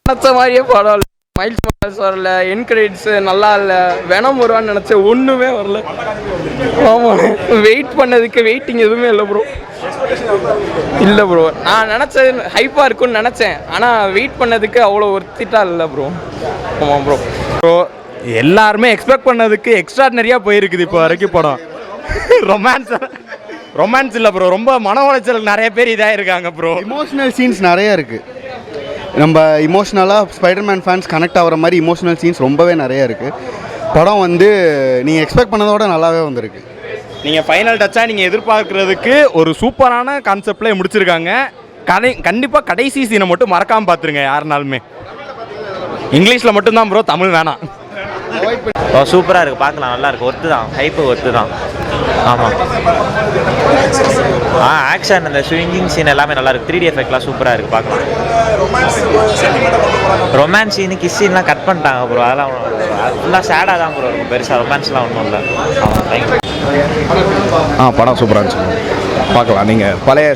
நினச்ச மாதிரியே படம் இல்லை. மைல்ஸ் மொரால்ஸ் வரல, என் கிரெடிட்ஸு நல்லா இல்லை, வெனம் வருவான்னு நினச்சேன், ஒன்றுமே வரல. ஆமாம், வெயிட் பண்ணதுக்கு வெயிட்டிங் எதுவுமே இல்லை ப்ரோ. இல்லை ப்ரோ, நான் நினச்சது ஹைப்பாக இருக்குன்னு நினச்சேன், ஆனால் வெயிட் பண்ணதுக்கு அவ்வளோ ஒர்த்திட்டாக இல்லை ப்ரோ. ஆமாம் ப்ரோ. ப்ரோ எல்லாருமே எக்ஸ்பெக்ட் பண்ணதுக்கு எக்ஸ்ட்ராடினரியாக போயிருக்குது இப்போ வரைக்கும் படம். ரொமான்ஸ் இல்லை ப்ரோ, ரொம்ப மன உளைச்சல் நிறைய பேர் இதாக இருக்காங்க ப்ரோ. இமோஷனல் சீன்ஸ் நிறைய இருக்குது. நம்ம இமோஷ்னலாக ஸ்பைடர்மேன் ஃபேன்ஸ் கனெக்ட் ஆகிற மாதிரி இமோஷனல் சீன்ஸ் ரொம்பவே நிறைய இருக்குது. படம் வந்து நீங்கள் எக்ஸ்பெக்ட் பண்ணதோட நல்லாவே வந்திருக்கு. நீங்கள் ஃபைனல் டச்சாக நீங்கள் எதிர்பார்க்குறதுக்கு ஒரு சூப்பரான கான்செப்டில் முடிச்சிருக்காங்க. கண்டிப்பாக கடைசி சீனை மட்டும் மறக்காமல் பார்த்துருங்க யாருனாலுமே. இங்கிலீஷில் மட்டும்தான் ப்ரோ, தமிழ் வேணாம். சூப்பராக இருக்குது, பார்க்கலாம், நல்லா இருக்குது, ஒர்த்து தான், ஹைப்பு ஒர்த்து தான். ஆமாம். ஆக்ஷன் அந்த ஸ்விங்கிங் சீன் எல்லாமே நல்லா இருக்குது. 3D எஃபெக்ட்லாம் சூப்பராக இருக்குது, பார்க்கலாம். ரொமான்ஸ் சீனு கிஸ் சீன்லாம் கட் பண்ணிட்டாங்க ப்ரோ. அதெல்லாம் ஃபுல்லாக சேடாக தான் ப்ரோ இருக்கும், பெருசாக ரொமான்ஸ்லாம் ஒன்றும் இல்லை. ஆமாம், தேங்க்யூ. படம் சூப்பராக இருந்துச்சு, பார்க்கலாம். நீங்கள் பழைய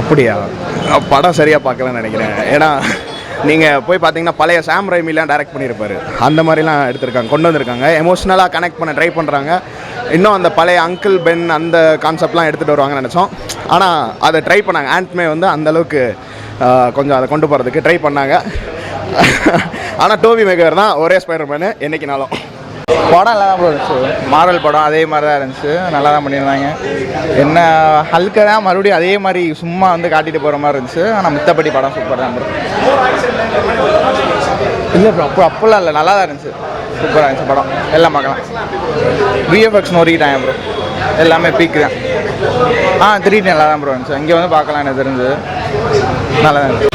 அப்படியா படம் சரியாக பார்க்கலன்னு நினைக்கிறேன். ஏன்னா நீங்கள் போய் பார்த்தீங்கன்னா பழைய சாம் ரைமிலாம் டைரக்ட் பண்ணியிருப்பார், அந்த மாதிரிலாம் எடுத்திருக்காங்க, கொண்டு வந்திருக்காங்க. எமோஷ்னலாக கனெக்ட் பண்ண ட்ரை பண்ணுறாங்க. இன்னும் அந்த பழைய அங்கிள் பென் அந்த கான்செப்ட்லாம் எடுத்துகிட்டு வருவாங்கன்னு நினச்சோம். ஆனால் அதை ட்ரை பண்ணாங்க. ஆண்ட்மே வந்து அந்தளவுக்கு கொஞ்சம் அதை கொண்டு போகிறதுக்கு ட்ரை பண்ணாங்க. ஆனால் டோபி மேகர் தான் ஒரே ஸ்பைடர்மேனு என்றைக்குனாலும். படம் நல்லா தான் ப்ரோ இருந்துச்சு. மார்வல் படம் அதே மாதிரி தான் இருந்துச்சு, நல்லா தான் பண்ணியிருந்தாங்க. என்ன ஹல்கை தான் மறுபடியும் அதே மாதிரி சும்மா வந்து காட்டிட்டு போகிற மாதிரி இருந்துச்சு. ஆனால் மித்தப்படி படம் சூப்பர் தான் ப்ரோ. இல்லை ப்ரோ, அப்போல்லாம் இல்லை, நல்லா தான் இருந்துச்சு, சூப்பராக இருந்துச்சு படம். எல்லாம் பார்க்கலாம். விஎஃப்எக்ஸ் நோரிக்கிட்டாங்க ப்ரோ, எல்லாமே பீக்கு தான். 3D நல்லா தான் ப்ரோ இருந்துச்சு. இங்கே வந்து பார்க்கலாம், எனக்கு தெரிஞ்சு நல்லா தான் இருந்துச்சு.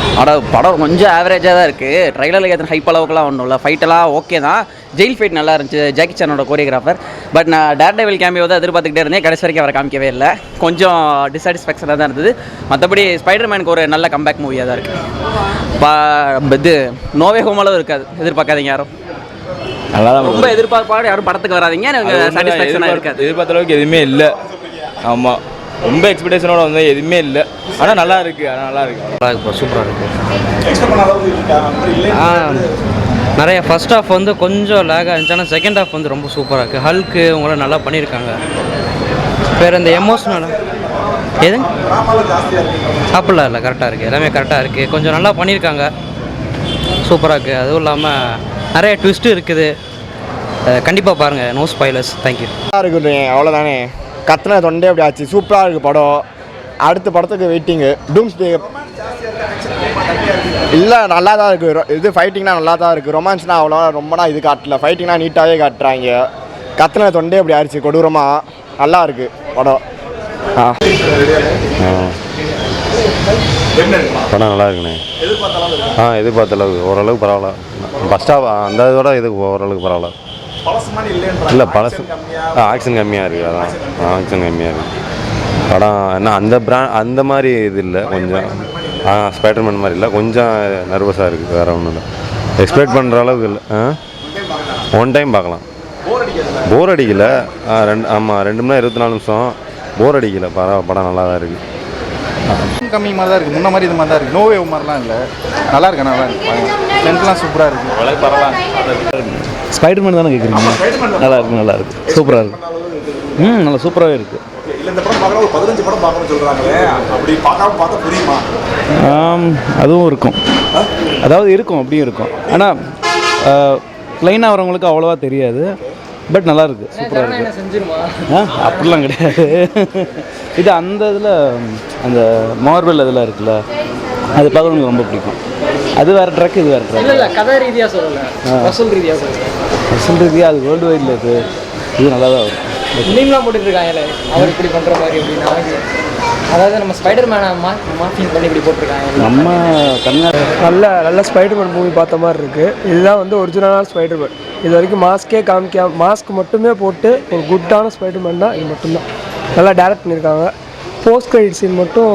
படம் கொஞ்சம் ஆவரேஜாக தான் இருக்குது. ட்ரைலரில் ஏற்ற ஹைப் அளவுக்குலாம் ஒன்றும் இல்லை. ஃபைட்டெல்லாம் ஓகே தான். ஜெயில் ஃபைட் நல்லா இருந்துச்சு, ஜாக்கி சானோட கோரியோகிராஃபர். பட் நான் டேர்டெவில் கேமியோ தான் எதிர்பார்த்துக்கிட்டே இருந்தேன், கடைசி வரைக்கும் அவரை காமிக்கவே இல்லை. கொஞ்சம் டிஸாட்டிஸ்ஃபேக்ஷனாக தான் இருந்தது. மற்றபடி ஸ்பைடர்மேனுக்கு ஒரு நல்ல கம்பேக் மூவியாக தான் இருக்குது. இது நோவே ஹோமாலும் இருக்காது, எதிர்பார்க்காதீங்க யாரும். நல்லா தான் ரொம்ப எதிர்பார்ப்பாடு யாரும் படத்துக்கு வராதிங்க, எனக்கு சாட்டிஸ்ஃபேக்ஷனாக இருக்காது. எதிர்பார்த்த எதுவுமே இல்லை. ஆமாம், ரொம்ப எக்ஸ்பெக்டேஷனோட வந்து எதுவுமே இல்லை. ஆனால் நல்லா இருக்குது, ஆனால் நல்லா இருக்குது, சூப்பராக இருக்குது. நிறைய ஃபர்ஸ்ட் ஹாஃப் வந்து கொஞ்சம் லேக் ஆகிருந்துச்சு, ஆனால் செகண்ட் ஹாஃப் வந்து ரொம்ப சூப்பராக இருக்குது. ஹல்க்கு உங்களை நல்லா பண்ணியிருக்காங்க. வேறு இந்த எமோஷ்னலாக எது அப்படிலாம் இல்லை, கரெக்டாக இருக்குது, எல்லாமே கரெக்டாக இருக்குது. கொஞ்சம் நல்லா பண்ணியிருக்காங்க, சூப்பராக இருக்குது. அதுவும் இல்லாமல் நிறைய ட்விஸ்ட்டு இருக்குது. கண்டிப்பாக பாருங்கள், நோ ஸ்பாய்லர்ஸ். தேங்க்யூ. நல்லா இருக்குது, அவ்வளோதானே. கத்தின தொண்டே அப்படி ஆச்சு, சூப்பராக இருக்குது படம். அடுத்த படத்துக்கு வெயிட்டிங்கு. டூம்ஸ்டே இல்லை, நல்லா தான் இருக்குது. இது ஃபைட்டிங்னா நல்லா தான் இருக்குது. ரொமான்ஸ்னால் அவ்வளோ ரொம்பனா இது காட்டல. ஃபைட்டிங்னா நீட்டாகவே காட்டுறாங்க. கத்தின தொண்டே அப்படி ஆயிடுச்சு கொடூரமாக. நல்லா இருக்குது படம். படம் நல்லா இருக்குண்ணே. எதிர்பார்த்த அளவுக்கு ஓரளவுக்கு பரவாயில்ல. ஃபஸ்ட்டாக அந்த இதோட இது ஓரளவுக்கு பரவாயில்ல. இல்லை பழசு ஆக்ஷன் கம்மியாக இருக்குது, அதான் ஆக்ஷன் கம்மியாக இருக்குது படம். என்ன அந்த மாதிரி இது இல்லை, கொஞ்சம் ஸ்பைடர்மேன் மாதிரி இல்லை, கொஞ்சம் நர்வஸாக இருக்குது, வேறு ஒன்றும் இல்லை. எக்ஸ்பெக்ட் பண்ணுற அளவுக்கு இல்லை. ஒன் டைம் பார்க்கலாம், போர் அடிக்கலை. ஆமாம், 2 மணி நேரம் 24 நிமிஷம், போர் அடிக்கலை. படம் நல்லா தான் இருக்குது. கம்மி மாதிரி தான் இருக்குது, முன்ன மாதிரி இது மாதிரி தான் இருக்குது. நோவே மாதிரிலாம் இல்லை, நல்லா இருக்கு, நல்லா இருக்கு. சென்ட்லாம் சூப்பராக இருக்குது, பரவாயில்ல. ஸ்பைடர்மேன் தானே கேட்குறீங்க? நல்லா இருக்குது, நல்லா இருக்குது, சூப்பராக இருக்குது. நல்லா சூப்பராகவே இருக்குது. அதுவும் இருக்கும், அதாவது இருக்கும், அப்படியும் இருக்கும். ஆனால் ப்ளைனாக வரவங்களுக்கு அவ்வளோவா தெரியாது. பட் நல்லா இருக்குது, சூப்பராக இருக்குது. அப்படிலாம் கிடையாது. இது அந்த இதில் அந்த மார்வல் இதில் இருக்குல்ல, அது பார்க்குறவங்களுக்கு ரொம்ப பிடிக்கும். அது வேறு ட்ராக், இது வேறு ட்ராக். இல்லை, கதை ரீதியாக சொல்லலை, வசூல் ரீதியாக சொல்லலை. வசூல் ரீதியாக அது வேர்ல்டு வைடில் இருக்குது. இது நல்லா தான் வரும். ஃபிலிம்லாம் போட்டுட்ருக்காங்கல்ல, அவர் இப்படி பண்ணுற மாதிரி அப்படின்னா, அதாவது நம்ம ஸ்பைடர்மேனை மார்க்கிங் பண்ணி இப்படி போட்டிருக்காங்க. நம்ம நல்ல ஸ்பைடர்மேன் மூவி பார்த்த மாதிரி இருக்குது. இதுதான் வந்து ஒரிஜினலான ஸ்பைடர்மேன். இது வரைக்கும் மாஸ்க்கே காமிக்காம, மாஸ்க் மட்டுமே போட்டு ஒரு குட்டான ஸ்பைடர்மேன் தான் இது மட்டும்தான். நல்லா டேரக்ட் பண்ணியிருக்காங்க. போஸ்ட் கிரெடிட் சீன் மட்டும்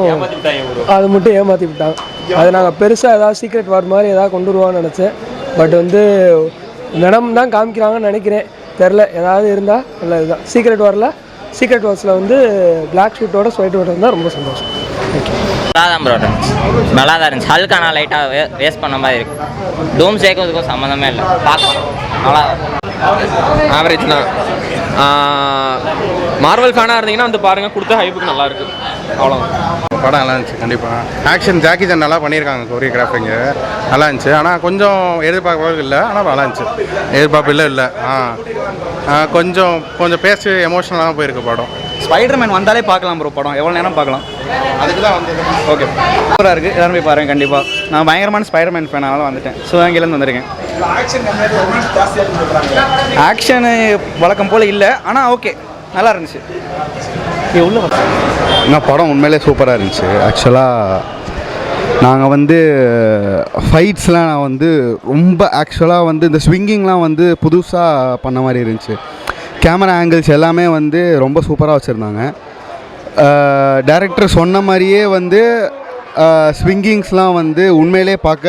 அது மட்டும் ஏமாற்றி விட்டாங்க. அது நாங்கள் பெருசாக ஏதாவது சீக்ரெட் வார் மாதிரி ஏதாவது கொண்டு வருவான்னு நினச்சேன். பட் வந்து வெனம் தான் காமிக்கிறாங்கன்னு நினைக்கிறேன், தெரில. ஏதாவது இருந்தால் நல்லா இதுதான். சீக்ரெட் வார்ஸில் வந்து பிளாக் ஷூட்டோட ஸ்பைடர்மேன் இருந்தால் ரொம்ப சந்தோஷம். தேங்க்யூ. நல்லா தான் ப்ரோ இருந்துச்சு, நல்லா தான் இருந்துச்சு. ஹல்க் ஆனால் லைட்டாக வேஸ்ட் பண்ண மாதிரி இருக்கு. டூம் சேக்கும் இதுக்கும் சம்மந்தமே இல்லை, பார்க்கலாம் நல்லா. ஆவரேஜ் தான். மார்வல் ஃபேனாக இருந்தீங்கன்னா வந்து பாருங்கள், கொடுத்த ஹைப்புக்கு நல்லா இருக்கு, அவ்வளோதான். படம் நல்லா இருந்துச்சு கண்டிப்பாக. ஆக்ஷன் ஜாக்கி சான் நல்லா பண்ணியிருக்காங்க, கொரியோகிராஃபிங்கு நல்லா இருந்துச்சு. ஆனால் கொஞ்சம் எதிர்பார்க்க இல்லை, ஆனால் நல்லா இருந்துச்சு. எதிர்பார்ப்பு இல்லை கொஞ்சம் பேசி எமோஷனலாக தான் போயிருக்கு படம். ஸ்பைடர்மேன் வந்தாலே பார்க்கலாம் ப்ரோ, படம் எவ்வளோ நேரம் பார்க்கலாம். அதுக்கு தான் வந்து ஓகே, சூப்பராக இருக்குது, எல்லாரும் போய் பாருங்கள் கண்டிப்பாக. நான் பயங்கரமான ஸ்பைடர்மேன் ஃபேன், அதனால வந்துட்டேன். சிவகங்கையிலேருந்து வந்திருக்கேன். ஆக்ஷனு வழக்கம் போல் இல்லை, ஆனால் ஓகே நல்லா இருந்துச்சு. எவ்வளோ ஆனால் படம் உண்மையிலே சூப்பராக இருந்துச்சு. ஆக்சுவலாக நாங்கள் வந்து ஃபைட்ஸ்லாம் நான் வந்து ரொம்ப ஆக்சுவலாக வந்து இந்த ஸ்விங்கிங்லாம் வந்து புதுசாக பண்ண மாதிரி இருந்துச்சு. கேமரா ஆங்கிள்ஸ் எல்லாமே வந்து ரொம்ப சூப்பராக வச்சுருந்தாங்க. டைரக்டர் சொன்ன மாதிரியே வந்து ஸ்விங்கிங்ஸ்லாம் வந்து உண்மையிலே பார்க்க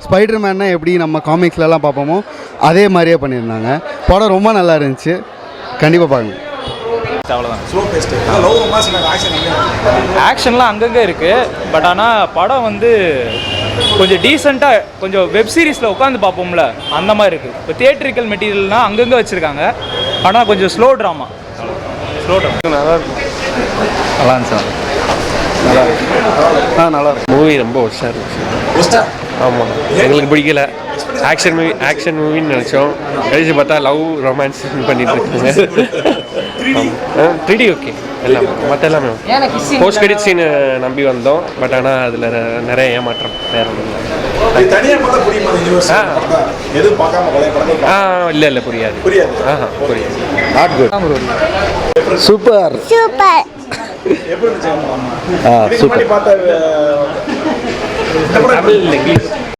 ஸ்பைடர்மேன்னா எப்படி நம்ம காமிக்ஸ்லலாம் பார்ப்போமோ அதே மாதிரியே பண்ணியிருந்தாங்க. படம் ரொம்ப நல்லா இருந்துச்சு, கண்டிப்பாக பாருங்கள். ஆக்ஷன்லாம் அங்கங்கே இருக்குது, பட் ஆனால் படம் வந்து கொஞ்சம் டீசெண்டாக கொஞ்சம் வெப் சீரிஸில் உட்காந்து பார்ப்போம்ல அந்த மாதிரி இருக்குது. இப்போ தியேட்ரிக்கல் மெட்டீரியல்னால் அங்கங்கே வச்சுருக்காங்க, ஆனால் கொஞ்சம் ஸ்லோ ட்ராமா நல்லா இருக்கும். நல்லா இருந்துச்சு, நல்லா இருக்கு. நல்லா இருக்கு. மூவி ரொம்ப ஒஸ்ட்டாக இருந்துச்சு. ஆமாம், எங்களுக்கு பிடிக்கல. ஆக்ஷன் மூவின்னு நினச்சோம், கடைசி பார்த்தா லவ் ரொமான்ஸ் பண்ணிட்டு இருக்காங்க. 3D ஓகே, எல்லாமே மற்ற எல்லாமே போஸ்ட் கிரெடிட் சீன் நம்பி வந்தோம், பட் ஆனால் அதில் நிறைய ஏமாற்றம் வேற ஒன்றும் இல்லை. இல்லை புரியாது. புரியாது. Not good. Super super. Super. Tamil English